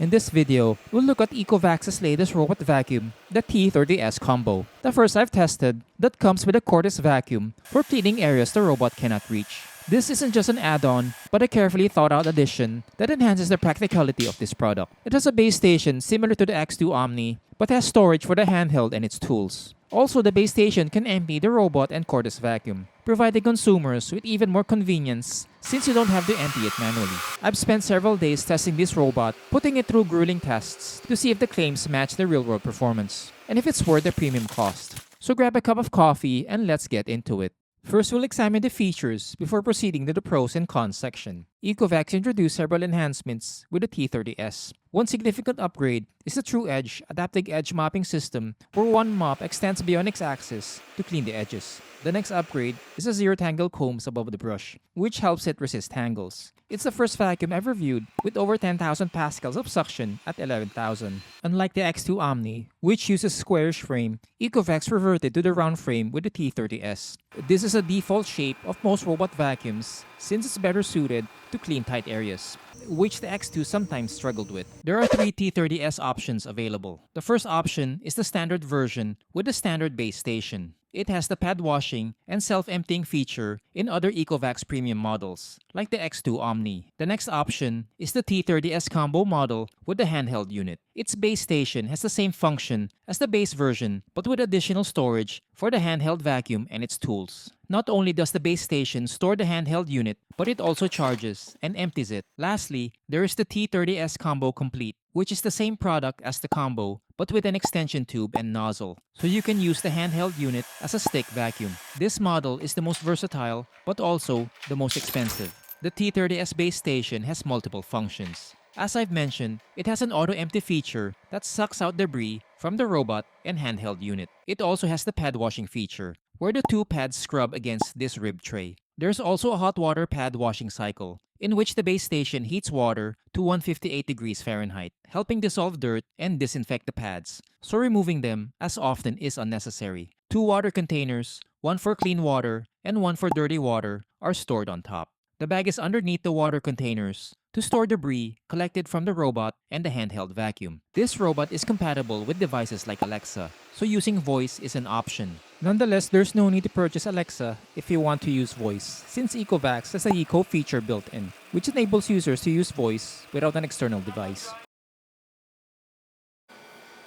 In this video, we'll look at Ecovac's latest robot vacuum, the T30S Combo, the first I've tested that comes with a cordless vacuum for cleaning areas the robot cannot reach. This isn't just an add-on, but a carefully thought-out addition that enhances the practicality of this product. It has a base station similar to the X2 Omni, but has storage for the handheld and its tools. Also, the base station can empty the robot and cordless vacuum, providing consumers with even more convenience since you don't have to empty it manually. I've spent several days testing this robot, putting it through grueling tests to see if the claims match the real-world performance, and if it's worth the premium cost. So grab a cup of coffee and let's get into it. First, we'll examine the features before proceeding to the pros and cons section. Ecovacs introduced several enhancements with the T30S. One significant upgrade is the True Edge adaptive edge mopping system, where one mop extends beyond its axis to clean the edges. The next upgrade is the zero tangle combs above the brush, which helps it resist tangles. It's the first vacuum ever viewed with over 10,000 pascals of suction at 11,000. Unlike the X2 Omni, which uses squarish frame, Ecovacs reverted to the round frame with the T30S. This is a default shape of most robot vacuums since it's better suited to clean tight areas, which the X2 sometimes struggled with. There are three T30S options available. The first option is the standard version with the standard base station. It has the pad washing and self-emptying feature in other Ecovacs premium models, like the X2 Omni. The next option is the T30S Combo model with the handheld unit. Its base station has the same function as the base version, but with additional storage for the handheld vacuum and its tools. Not only does the base station store the handheld unit, but it also charges and empties it. Lastly, there is the T30S Combo Complete, which is the same product as the Combo, but with an extension tube and nozzle, so you can use the handheld unit as a stick vacuum. This model is the most versatile, but also the most expensive. The T30S base station has multiple functions. As I've mentioned, it has an auto-empty feature that sucks out debris from the robot and handheld unit. It also has the pad washing feature, where the two pads scrub against this rib tray. There's also a hot water pad washing cycle, in which the base station heats water to 158 degrees Fahrenheit, helping dissolve dirt and disinfect the pads, so removing them as often is unnecessary. Two water containers, one for clean water and one for dirty water, are stored on top. The bag is underneath the water containers to store debris collected from the robot and the handheld vacuum. This robot is compatible with devices like Alexa, so using voice is an option. Nonetheless, there's no need to purchase Alexa if you want to use voice, since Ecovacs has a Eco feature built in, which enables users to use voice without an external device.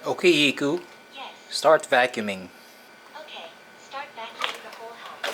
Okay, Eco. Yes. Start vacuuming. Okay. Start vacuuming the whole house.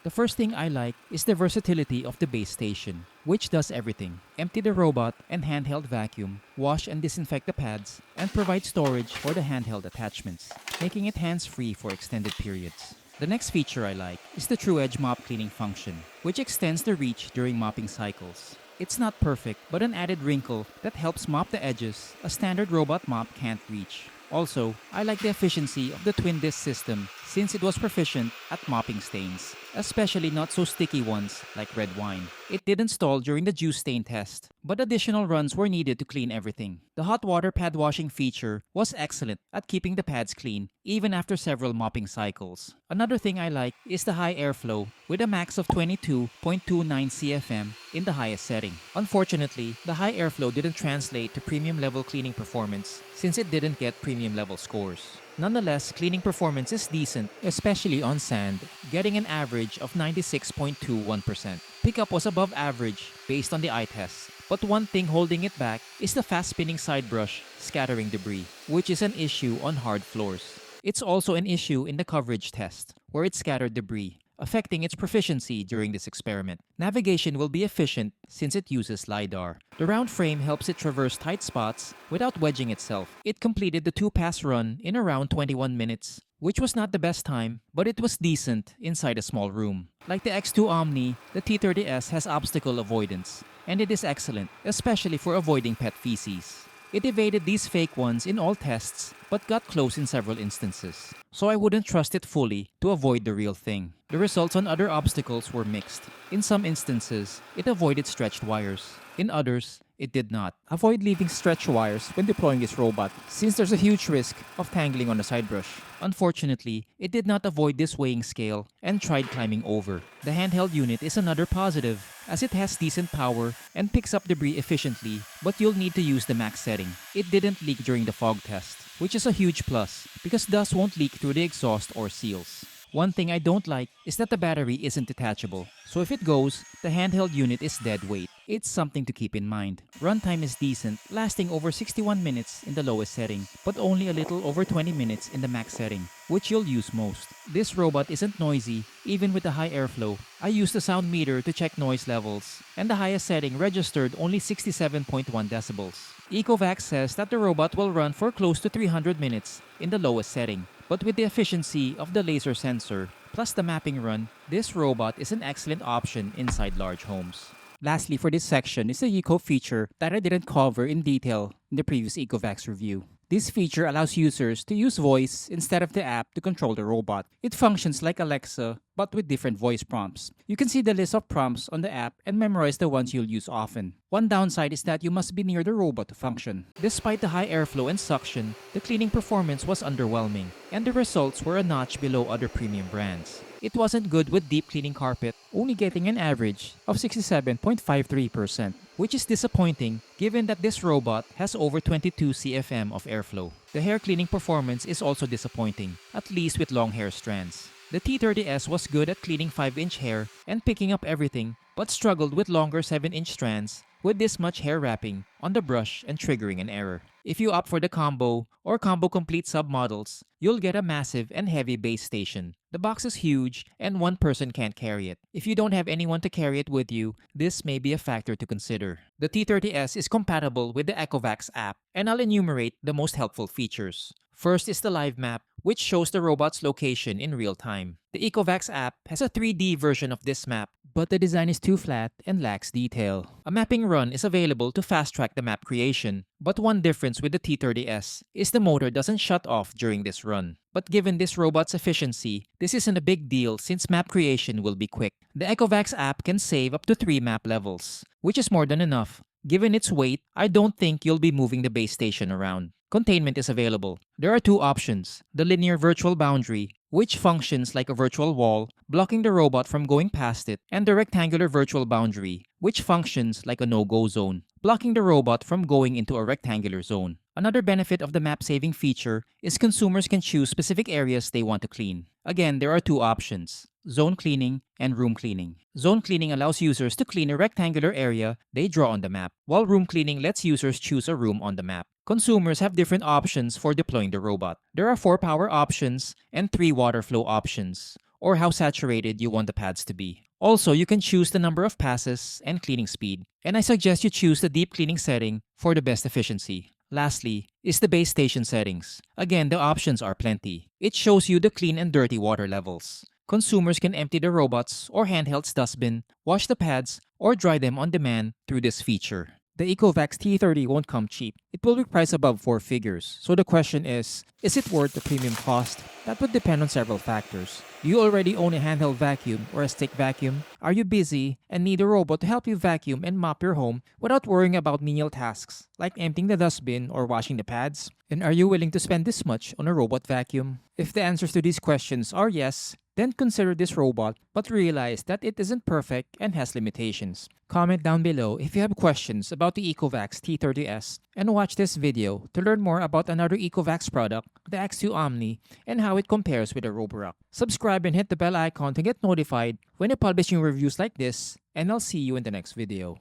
The first thing I like is the versatility of the base station, which does everything. Empty the robot and handheld vacuum, wash and disinfect the pads, and provide storage for the handheld attachments, making it hands-free for extended periods. The next feature I like is the True Edge mop cleaning function, which extends the reach during mopping cycles. It's not perfect, but an added wrinkle that helps mop the edges a standard robot mop can't reach. Also, I like the efficiency of the twin disc system since it was proficient at mopping stains, especially not so sticky ones like red wine. It didn't stall during the juice stain test, but additional runs were needed to clean everything. The hot water pad washing feature was excellent at keeping the pads clean even after several mopping cycles. Another thing I like is the high airflow with a max of 22.29 CFM in the highest setting. Unfortunately, the high airflow didn't translate to premium level cleaning performance since it didn't get premium level scores. Nonetheless, cleaning performance is decent, especially on sand, getting an average of 96.21%. Pickup was above average based on the eye test, but one thing holding it back is the fast spinning side brush scattering debris, which is an issue on hard floors. It's also an issue in the coverage test, where it scattered debris, affecting its proficiency during this experiment. Navigation will be efficient since it uses LiDAR. The round frame helps it traverse tight spots without wedging itself. It completed the 2-pass run in around 21 minutes, which was not the best time, but it was decent inside a small room. Like the X2 Omni, the T30S has obstacle avoidance, and it is excellent, especially for avoiding pet feces. It evaded these fake ones in all tests, but got close in several instances, so I wouldn't trust it fully to avoid the real thing. The results on other obstacles were mixed. In some instances, it avoided stretched wires. In others, It did not. Avoid leaving stretch wires when deploying this robot since there's a huge risk of tangling on the side brush. Unfortunately, it did not avoid this weighing scale and tried climbing over. The handheld unit is another positive as it has decent power and picks up debris efficiently, but you'll need to use the max setting. It didn't leak during the fog test, which is a huge plus because dust won't leak through the exhaust or seals. One thing I don't like is that the battery isn't detachable, so if it goes, the handheld unit is dead weight. It's something to keep in mind. Runtime is decent, lasting over 61 minutes in the lowest setting, but only a little over 20 minutes in the max setting, which you'll use most. This robot isn't noisy, even with the high airflow. I used the sound meter to check noise levels, and the highest setting registered only 67.1 decibels. Ecovac says that the robot will run for close to 300 minutes in the lowest setting, but with the efficiency of the laser sensor plus the mapping run, this robot is an excellent option inside large homes. Lastly, for this section is the Eco feature that I didn't cover in detail in the previous Ecovacs review. This feature allows users to use voice instead of the app to control the robot. It functions like Alexa, but with different voice prompts. You can see the list of prompts on the app and memorize the ones you'll use often. One downside is that you must be near the robot to function. Despite the high airflow and suction, the cleaning performance was underwhelming, and the results were a notch below other premium brands. It wasn't good with deep cleaning carpet, only getting an average of 67.53%, which is disappointing given that this robot has over 22 CFM of airflow. The hair cleaning performance is also disappointing, at least with long hair strands. The T30S was good at cleaning 5-inch hair and picking up everything, but struggled with longer 7-inch strands with this much hair wrapping on the brush and triggering an error. If you opt for the Combo or Combo Complete submodels, you'll get a massive and heavy base station. The box is huge and one person can't carry it. If you don't have anyone to carry it with you, this may be a factor to consider. The T30S is compatible with the Ecovacs app, and I'll enumerate the most helpful features. First is the live map, which shows the robot's location in real time. The Ecovacs app has a 3D version of this map, but the design is too flat and lacks detail. A mapping run is available to fast-track the map creation, but one difference with the T30S is the motor doesn't shut off during this run. But given this robot's efficiency, this isn't a big deal since map creation will be quick. The Ecovacs app can save up to 3 map levels, which is more than enough. Given its weight, I don't think you'll be moving the base station around. Containment is available. There are 2 options: the linear virtual boundary, which functions like a virtual wall, blocking the robot from going past it, and the rectangular virtual boundary, which functions like a no-go zone, blocking the robot from going into a rectangular zone. Another benefit of the map-saving feature is consumers can choose specific areas they want to clean. Again, there are 2 options: zone cleaning and room cleaning. Zone cleaning allows users to clean a rectangular area they draw on the map, while room cleaning lets users choose a room on the map. Consumers have different options for deploying the robot. There are 4 power options and 3 water flow options, or how saturated you want the pads to be. Also, you can choose the number of passes and cleaning speed, and I suggest you choose the deep cleaning setting for the best efficiency. Lastly is the base station settings. Again, the options are plenty. It shows you the clean and dirty water levels. Consumers can empty the robot's or handheld's dustbin, wash the pads, or dry them on demand through this feature. The Ecovacs T30 won't come cheap. It will be priced above 4 figures. So the question is it worth the premium cost? That would depend on several factors. Do you already own a handheld vacuum or a stick vacuum? Are you busy and need a robot to help you vacuum and mop your home without worrying about menial tasks like emptying the dustbin or washing the pads? And are you willing to spend this much on a robot vacuum? If the answers to these questions are yes, then consider this robot, but realize that it isn't perfect and has limitations. Comment down below if you have questions about the Ecovacs T30S, and watch this video to learn more about another Ecovacs product, the X2 Omni, and how it compares with a Roborock. Subscribe and hit the bell icon to get notified when I publish new reviews like this, and I'll see you in the next video.